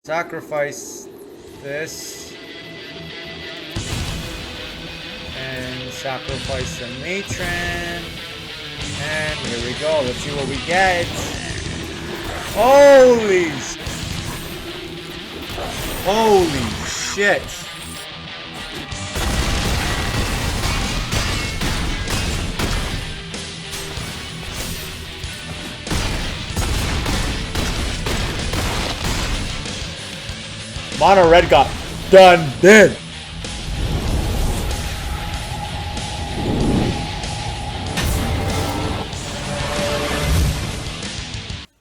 Sacrifice this and sacrifice the matron, and here we go. Let's see what we get. Holy shit. Mono red got done dead.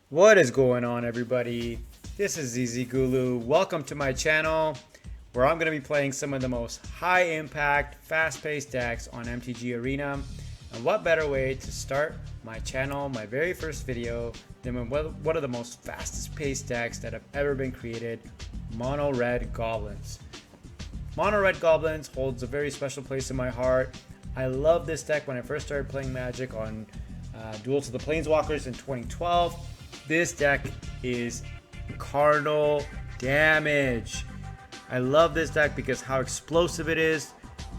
What is going on, everybody? This is ZZ Gulu. Welcome to my channel, where I'm going to be playing some of the most high impact, fast paced decks on MTG Arena. And what better way to start my channel, my very first video, than one of the most fastest paced decks that have ever been created, Mono Red Goblins. Mono Red Goblins holds a very special place in my heart. I love this deck when I first started playing Magic on Duels of the Planeswalkers in 2012. This deck is cardinal damage. I love this deck because how explosive it is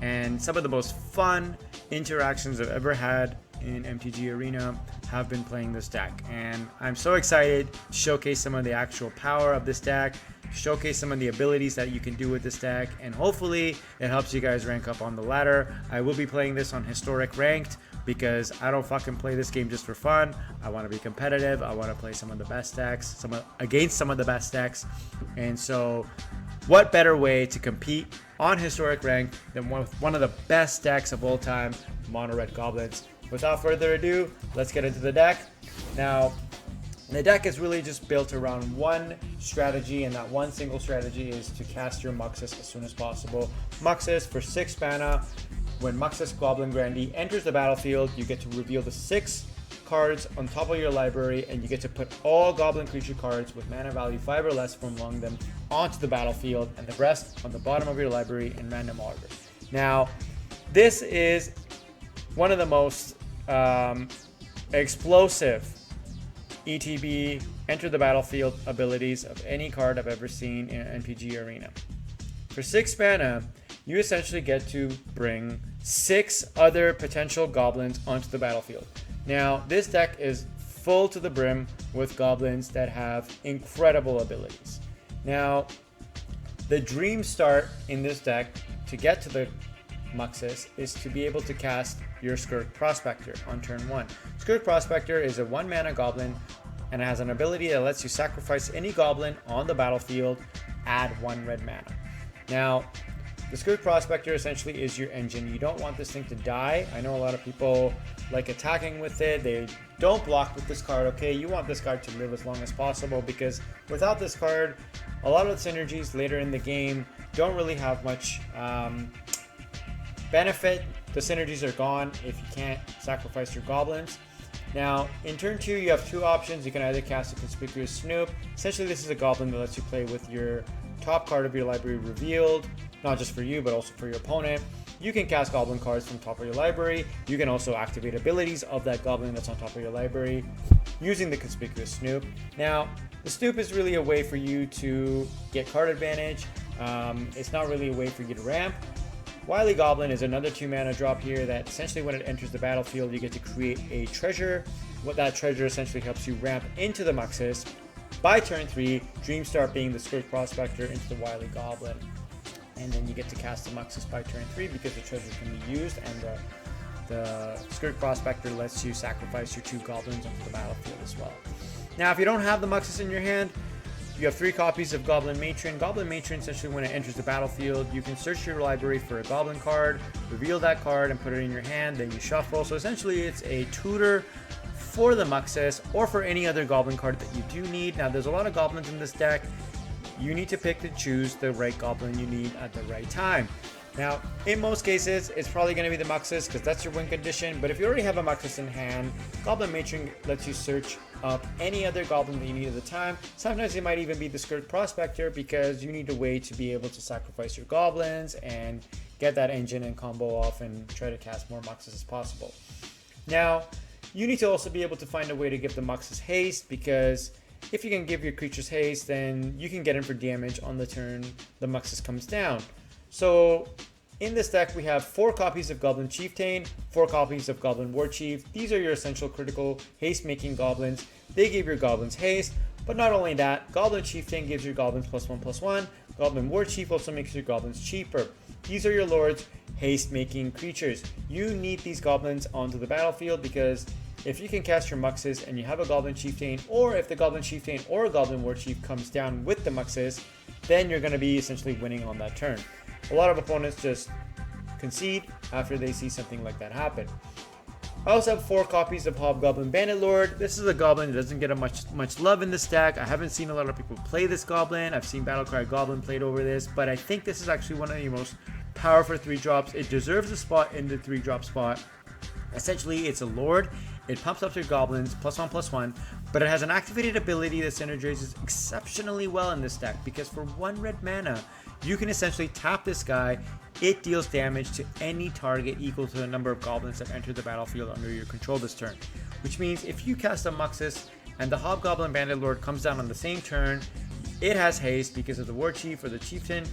and some of the most fun interactions I've ever had in MTG Arena have been playing this deck. And I'm so excited to showcase some of the actual power of this deck, showcase some of the abilities that you can do with this deck, and hopefully it helps you guys rank up on the ladder. I will be playing this on Historic Ranked because I don't fucking play this game just for fun. I want to be competitive. I want to play some of the best decks, against some of the best decks. And so what better way to compete on Historic Ranked than one of the best decks of all time, Mono Red Goblins. Without further ado, let's get into the deck. Now, the deck is really just built around one strategy, and that one single strategy is to cast your Muxus as soon as possible. Muxus for 6 mana. When Muxus Goblin Grandee enters the battlefield, you get to reveal the 6 cards on top of your library, and you get to put all Goblin creature cards with mana value 5 or less from among them onto the battlefield, and the rest on the bottom of your library in random order. Now, this is one of the most explosive ETB enter the battlefield abilities of any card I've ever seen in MTG Arena. For 6 mana, you essentially get to bring 6 other potential goblins onto the battlefield. Now, this deck is full to the brim with goblins that have incredible abilities. Now, the dream start in this deck to get to the Muxus is to be able to cast your Skirk Prospector on turn 1. Skirk Prospector is a 1 mana goblin and it has an ability that lets you sacrifice any goblin on the battlefield, add 1 red mana. Now, the Skirk Prospector essentially is your engine. You don't want this thing to die. I know a lot of people like attacking with it. They don't block with this card, okay? You want this card to live as long as possible because without this card, a lot of the synergies later in the game don't really have much benefit. The synergies are gone if you can't sacrifice your goblins. Now, in turn 2, you have 2 options. You can either cast a Conspicuous Snoop. Essentially, this is a goblin that lets you play with your top card of your library revealed, not just for you, but also for your opponent. You can cast goblin cards from top of your library. You can also activate abilities of that goblin that's on top of your library using the Conspicuous Snoop. Now, the Snoop is really a way for you to get card advantage. It's not really a way for you to ramp. Wily Goblin is another 2 mana drop here that essentially when it enters the battlefield, you get to create a treasure. What that treasure essentially helps you ramp into the Muxus. By turn 3, Dreamstart being the Skirk Prospector into the Wily Goblin. And then you get to cast the Muxus by turn 3 because the treasure can be used, and the Skirk Prospector lets you sacrifice your 2 goblins onto the battlefield as well. Now, if you don't have the Muxus in your hand, you have 3 copies of Goblin Matron. Goblin Matron, essentially when it enters the battlefield, you can search your library for a goblin card, reveal that card and put it in your hand, then you shuffle. So essentially it's a tutor for the Muxus or for any other goblin card that you do need. Now, there's a lot of goblins in this deck. You need to pick and choose the right goblin you need at the right time. Now, in most cases, it's probably going to be the Muxus because that's your win condition. But if you already have a Muxus in hand, Goblin Matron lets you search up any other goblin that you need at the time. Sometimes it might even be the Skirk Prospector because you need a way to be able to sacrifice your goblins and get that engine and combo off and try to cast more Muxus as possible. Now, you need to also be able to find a way to give the Muxus haste because if you can give your creatures haste, then you can get in for damage on the turn the Muxus comes down. So in this deck, we have 4 copies of Goblin Chieftain, 4 copies of Goblin Warchief. These are your essential critical haste-making goblins. They give your goblins haste, but not only that, Goblin Chieftain gives your goblins +1/+1. Goblin Warchief also makes your goblins cheaper. These are your lords, haste-making creatures. You need these goblins onto the battlefield because if you can cast your Muxus and you have a Goblin Chieftain, or if the Goblin Chieftain or a Goblin Warchief comes down with the Muxus, then you're going to be essentially winning on that turn. A lot of opponents just concede after they see something like that happen. I also have 4 copies of Hobgoblin Bandit Lord. This is a goblin that doesn't get much love in this deck. I haven't seen a lot of people play this goblin. I've seen Battlecry Goblin played over this, but I think this is actually one of the most powerful 3-drops. It deserves a spot in the 3-drop spot. Essentially, it's a lord. It pumps up your goblins +1/+1, but it has an activated ability that synergizes exceptionally well in this deck because for 1 red mana, you can essentially tap this guy. It deals damage to any target equal to the number of goblins that enter the battlefield under your control this turn. Which means if you cast a Muxus and the Hobgoblin Bandit Lord comes down on the same turn, it has haste because of the Warchief or the Chieftain.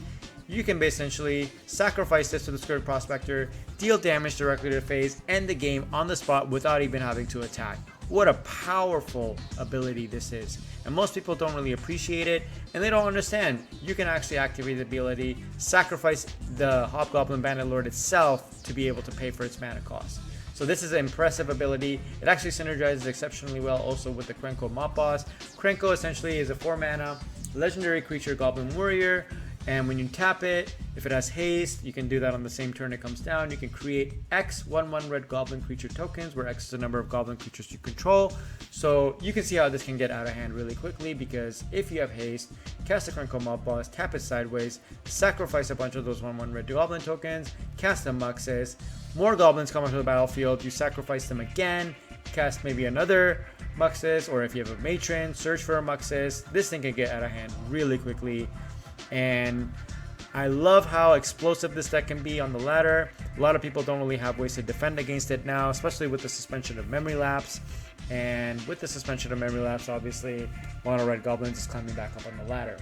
You can essentially sacrifice this to the Skirk Prospector, deal damage directly to the face, end the game on the spot without even having to attack. What a powerful ability this is. And most people don't really appreciate it, and they don't understand. You can actually activate the ability, sacrifice the Hobgoblin Bandit Lord itself to be able to pay for its mana cost. So this is an impressive ability. It actually synergizes exceptionally well also with the Krenko Mob Boss. Krenko essentially is a 4 mana legendary creature Goblin Warrior. And when you tap it, if it has haste, you can do that on the same turn it comes down. You can create X 1/1 red goblin creature tokens, where X is the number of goblin creatures you control. So you can see how this can get out of hand really quickly because if you have haste, cast a Krenko Mob Boss, tap it sideways, sacrifice a bunch of those 1/1 red goblin tokens, cast a Muxus, more goblins come onto the battlefield, you sacrifice them again, cast maybe another Muxus, or if you have a Matron, search for a Muxus. This thing can get out of hand really quickly. And I love how explosive this deck can be on the ladder. A lot of people don't really have ways to defend against it now, especially with the suspension of Memory Lapse. And with the suspension of Memory Lapse, obviously, Mono Red Goblins is climbing back up on the ladder.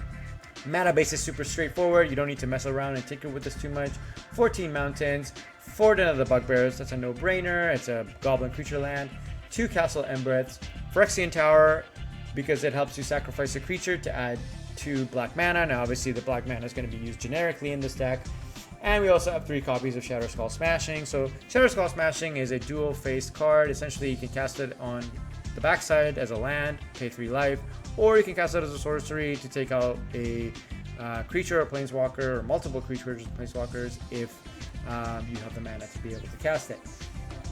Mana base is super straightforward. You don't need to mess around and tinker with this too much. 14 mountains, 4 Den of the Bugbears. That's a no-brainer. It's a Goblin creature land. 2 Castle Embereths. Phyrexian Tower, because it helps you sacrifice a creature to add 2 black mana. Now obviously the black mana is going to be used generically in this deck. And we also have 3 copies of Shatterskull Smashing. So Shatterskull Smashing is a dual-faced card. Essentially you can cast it on the backside as a land, pay 3 life, or you can cast it as a sorcery to take out a creature or planeswalker, or multiple creatures or planeswalkers if you have the mana to be able to cast it.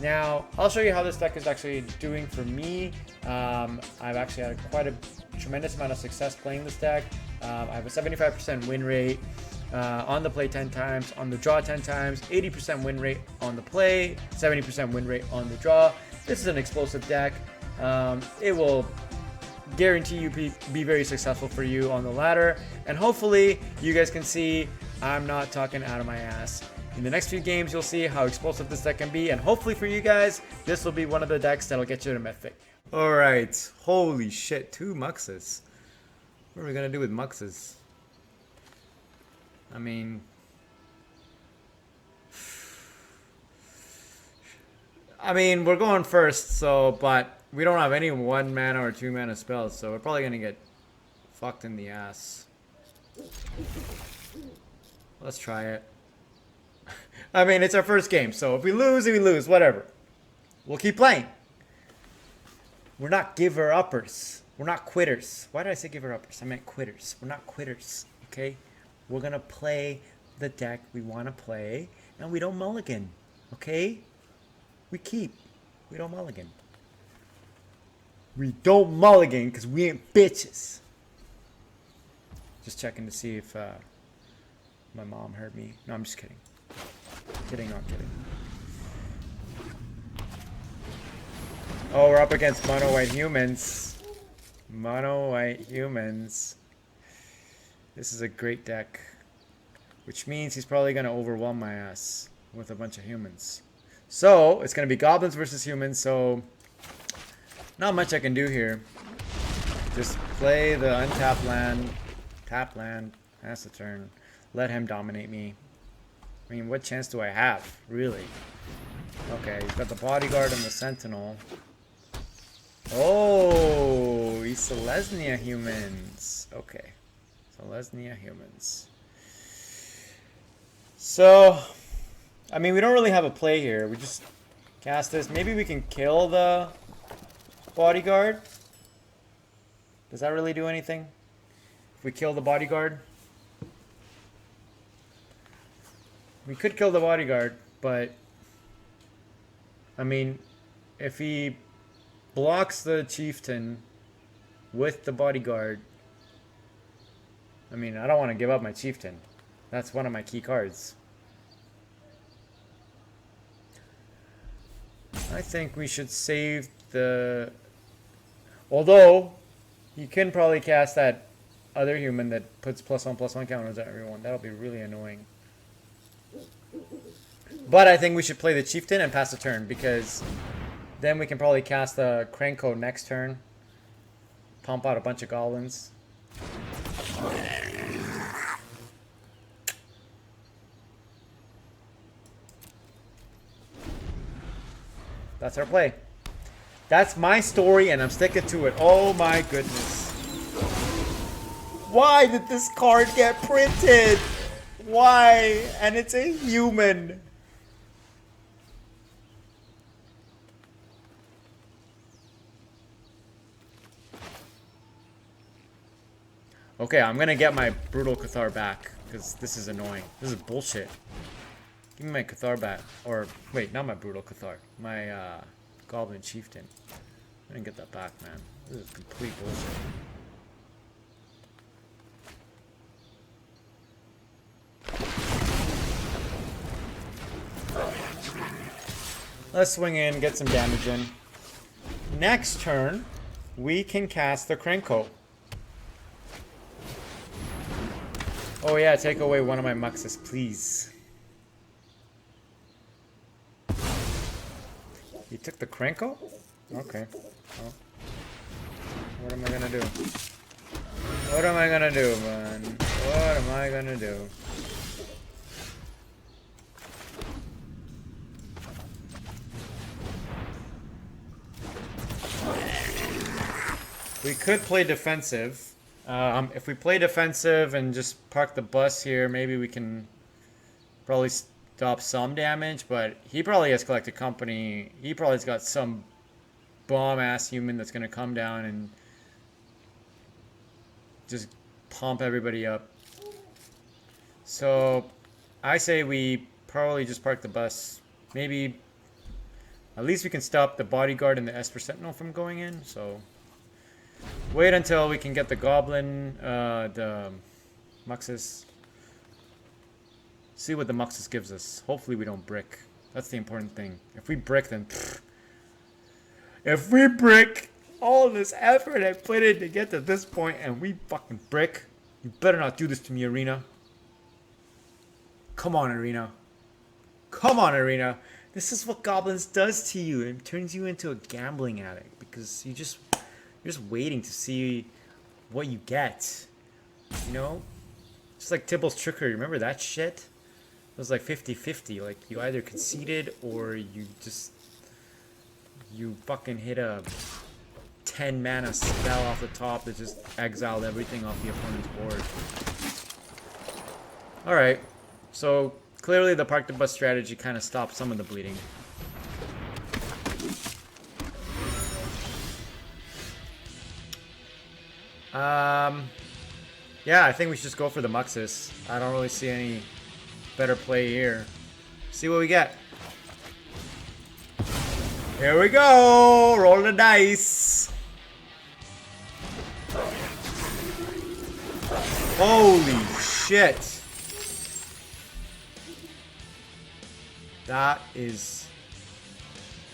Now I'll show you how this deck is actually doing for me. I've actually had quite a tremendous amount of success playing this deck. I have a 75% win rate on the play 10 times, on the draw 10 times, 80% win rate on the play, 70% win rate on the draw. This is an explosive deck. It will guarantee you be very successful for you on the ladder, and hopefully you guys can see I'm not talking out of my ass. In the next few games you'll see how explosive this deck can be, and hopefully for you guys this will be one of the decks that'll get you to Mythic. Alright, holy shit, 2 Muxus. What are we gonna do with Muxus? I mean, we're going first, so, but we don't have any 1 mana or 2 mana spells, so we're probably gonna get fucked in the ass. Let's try it. I mean, it's our first game, so if we lose, whatever. We'll keep playing. We're not giver-uppers. We're not quitters. Why did I say giver-uppers? I meant quitters. We're not quitters, okay? We're gonna play the deck we want to play, and we don't mulligan, okay? We keep. We don't mulligan. We don't mulligan because we ain't bitches. Just checking to see if my mom heard me. No, I'm just kidding. Kidding, not kidding. Oh, we're up against mono white humans. Mono white humans. This is a great deck, which means he's probably going to overwhelm my ass with a bunch of humans. So, it's going to be goblins versus humans, so not much I can do here. Just Play the untapped land. Tap land. That's the turn. Let him dominate me. I mean, what chance do I have? Really? Okay, he's got the bodyguard and the sentinel. Oh, he's Selesnya humans. Okay. Selesnya humans. So, I mean, we don't really have a play here. We just cast this. Maybe we can kill the bodyguard. Does that really do anything? If we kill the bodyguard? We could kill the bodyguard, but I mean, if he blocks the chieftain with the bodyguard, I mean, I don't want to give up my chieftain. That's one of my key cards. I think we should save the... Although, you can probably cast that other human that puts +1/+1 counters on everyone. That'll be really annoying. But I think we should play the chieftain and pass the turn, because then we can probably cast the Krenko next turn. Pump out a bunch of goblins. That's our play. That's my story and I'm sticking to it. Oh my goodness. Why did this card get printed? Why? And it's a human. Okay, I'm gonna get my Brutal Cathar back, because this is annoying. This is bullshit. Give me my Cathar back. Or, wait, not my Brutal Cathar. My, Goblin Chieftain. I'm gonna get that back, man. This is complete bullshit. Let's swing in, get some damage in. Next turn, we can cast the Krenko. Oh yeah, take away one of my Muxus, please. You took the Krenko? Okay. Well, what am I gonna do? What am I gonna do, man? What am I gonna do? We could play defensive. If we play defensive and just park the bus here, maybe we can probably stop some damage, but he probably has collected company. He probably's got some bomb-ass human that's going to come down and just pump everybody up. So I say we probably just park the bus. Maybe at least we can stop the bodyguard and the Esper Sentinel from going in, so... Wait until we can get the Goblin, the Muxus. See what the Muxus gives us. Hopefully we don't brick. That's the important thing. If we brick, then... Pfft. If we brick all this effort I put in to get to this point and we fucking brick, you better not do this to me, Arena. Come on, Arena. Come on, Arena. This is what Goblins does to you. It turns you into a gambling addict because you're just waiting to see what you get. You know? Just like Tibble's Trickery. Remember that shit? It was like 50-50. Like, you either conceded or you fucking hit a 10 mana spell off the top that just exiled everything off the opponent's board. Alright. So, clearly the Park the Bus strategy kind of stopped some of the bleeding. Yeah, I think we should just go for the Muxus. I don't really see any better play here. See what we get. Here we go! Roll the dice! Holy shit! That is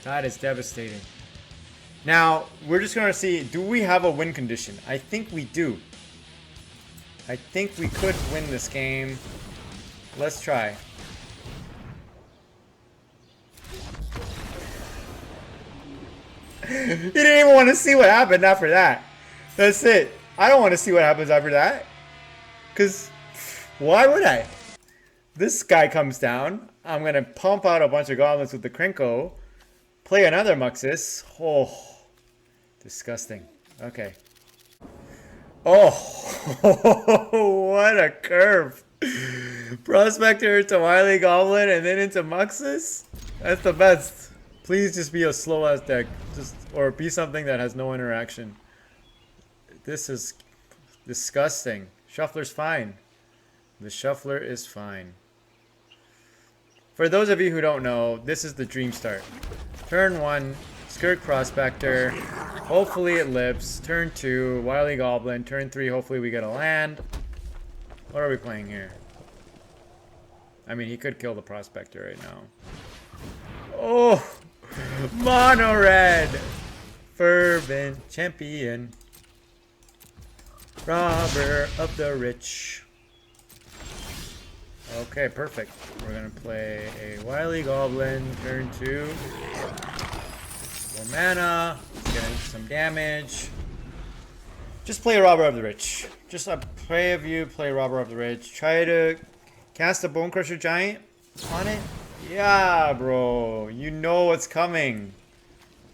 devastating. Now, we're just gonna see, do we have a win condition? I think we do. I think we could win this game. Let's try. You didn't even want to see what happened after that. That's it. I don't want to see what happens after that. Because why would I? This guy comes down. I'm going to pump out a bunch of goblins with the Krenko. Play another Muxus. Oh, disgusting. Okay. Oh, what a curve. Prospector to Wily Goblin and then into Muxus? That's the best. Please just be a slow ass deck. Or be something that has no interaction. This is disgusting. Shuffler's fine. The Shuffler is fine. For those of you who don't know, this is the dream start. Turn 1, Skirk Prospector. Hopefully it lives. Turn 2, Wily Goblin. Turn 3, hopefully we get a land. What are we playing here? I mean, he could kill the Prospector right now. Oh! Mono red! Fervent champion. Robber of the rich. Okay, perfect. We're gonna play a Wily Goblin, turn 2. More mana. Let's get into some damage. Just play a Robber of the Rich. Just a play of you, play Robber of the Rich. Try to cast a Bone Crusher Giant on it. Yeah, bro. You know what's coming.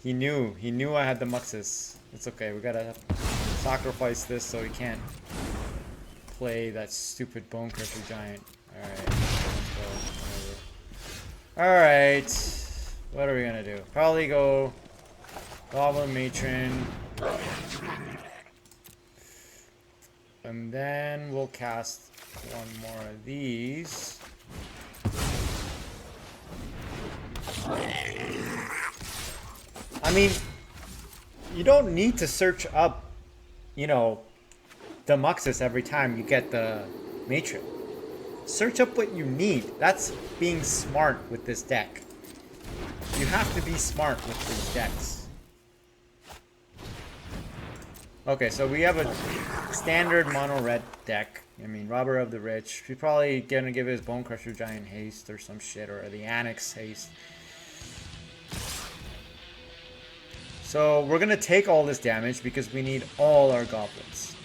He knew. He knew I had the Muxus. It's okay. We gotta sacrifice this so he can't play that stupid Bone Crusher Giant. Alright. Alright. What are we gonna do? Probably go Goblin Matron. And then we'll cast one more of these. I mean, you don't need to search up, you know, the Muxus every time you get the Matron. Search up what you need. That's being smart with this deck. You have to be smart with these decks. Okay, so we have a standard mono red deck. I mean, Robber of the Rich. He's probably gonna give his Bone Crusher Giant haste or some shit, or the Annex haste. So we're gonna take all this damage because we need all our goblins.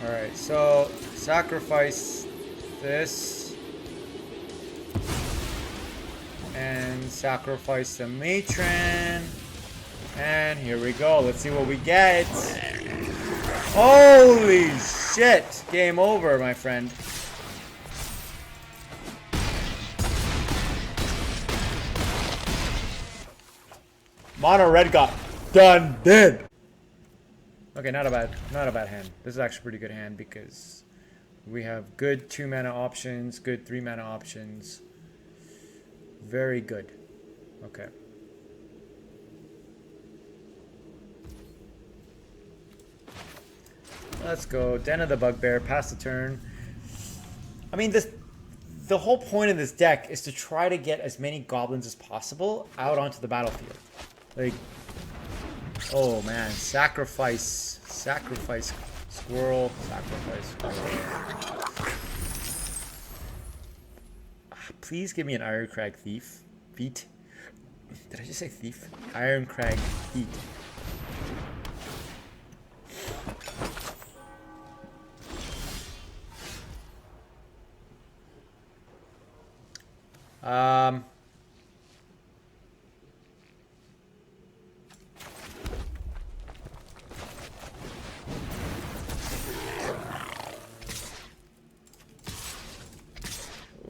Alright, so sacrifice this. And sacrifice the Matron. And here we go. Let's see what we get. Holy shit! Game over, my friend. Mono red got done dead. Okay, not a bad hand. This is actually a pretty good hand because we have good 2 mana options, good 3 mana options. Very good. Okay. Let's go. Den of the Bugbear. Pass the turn. I mean, the whole point of this deck is to try to get as many goblins as possible out onto the battlefield. Like, oh man, sacrifice squirrel, sacrifice squirrel. Please give me an Irencrag feat. Did I just say thief? Irencrag feat.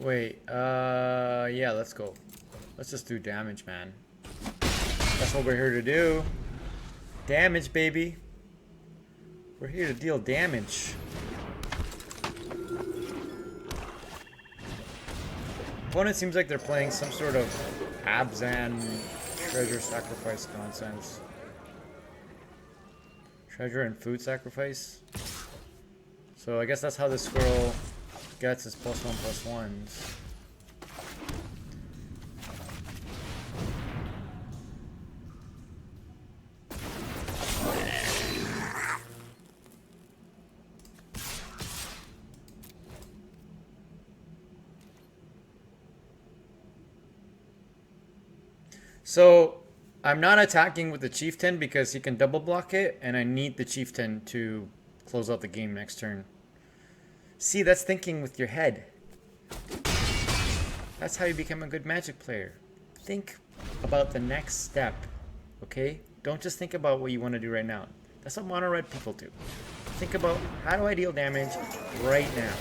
Wait, yeah, let's go. Let's just do damage, man. That's what we're here to do. Damage, baby. We're here to deal damage. Opponent seems like they're playing some sort of Abzan treasure sacrifice nonsense. Treasure and food sacrifice. So I guess that's how the squirrel gets his +1/+1s. So I'm not attacking with the Chieftain because he can double block it, and I need the Chieftain to close out the game next turn. See, that's thinking with your head. That's how you become a good Magic player. Think about the next step, okay? Don't just think about what you want to do right now. That's what mono red people do. Think about, how do I deal damage right now?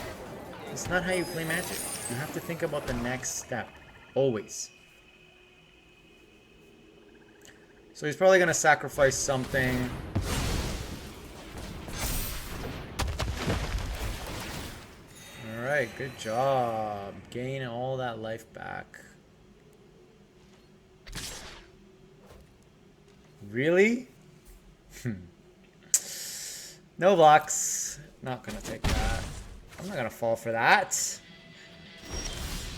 It's not how you play Magic. You have to think about the next step, always. So he's probably going to sacrifice something. Alright, good job. Gain all that life back. Really? No blocks. Not gonna take that. I'm not gonna fall for that.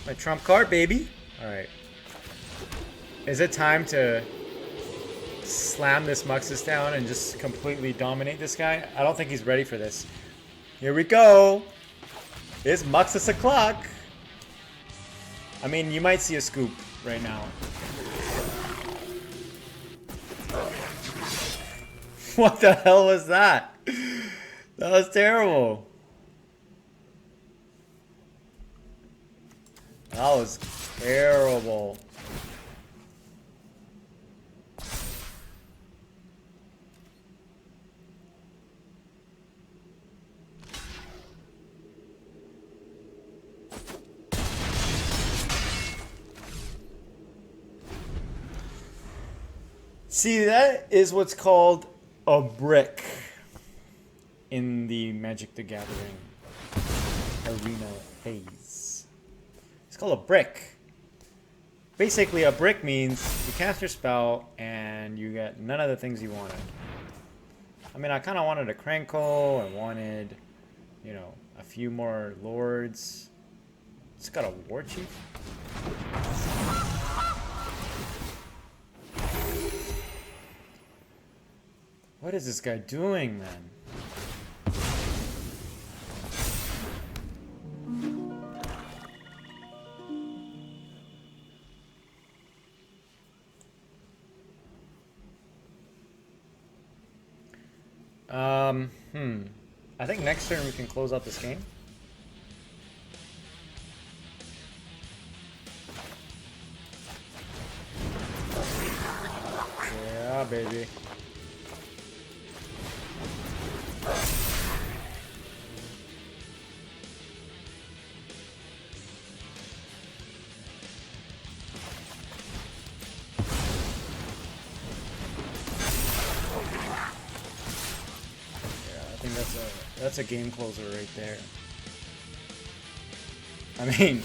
My trump card, baby. Alright. Is it time to slam this Muxus down and just completely dominate this guy? I don't think he's ready for this. Here we go. It's Muxus o'clock. I mean, you might see a scoop right now. What the hell was that? That was terrible. That was terrible. See, that is what's called a brick in the Magic the Gathering arena phase. It's called a brick. Basically, a brick means you cast your spell and you get none of the things you wanted. I mean, I kind of wanted a Krenko. I wanted, you know, a few more lords. It's got a Warchief. What is this guy doing, man? I think next turn we can close out this game. Yeah, baby. That's a game closer right there. I mean,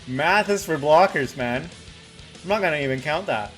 math is for blockers, man. I'm not gonna even count that.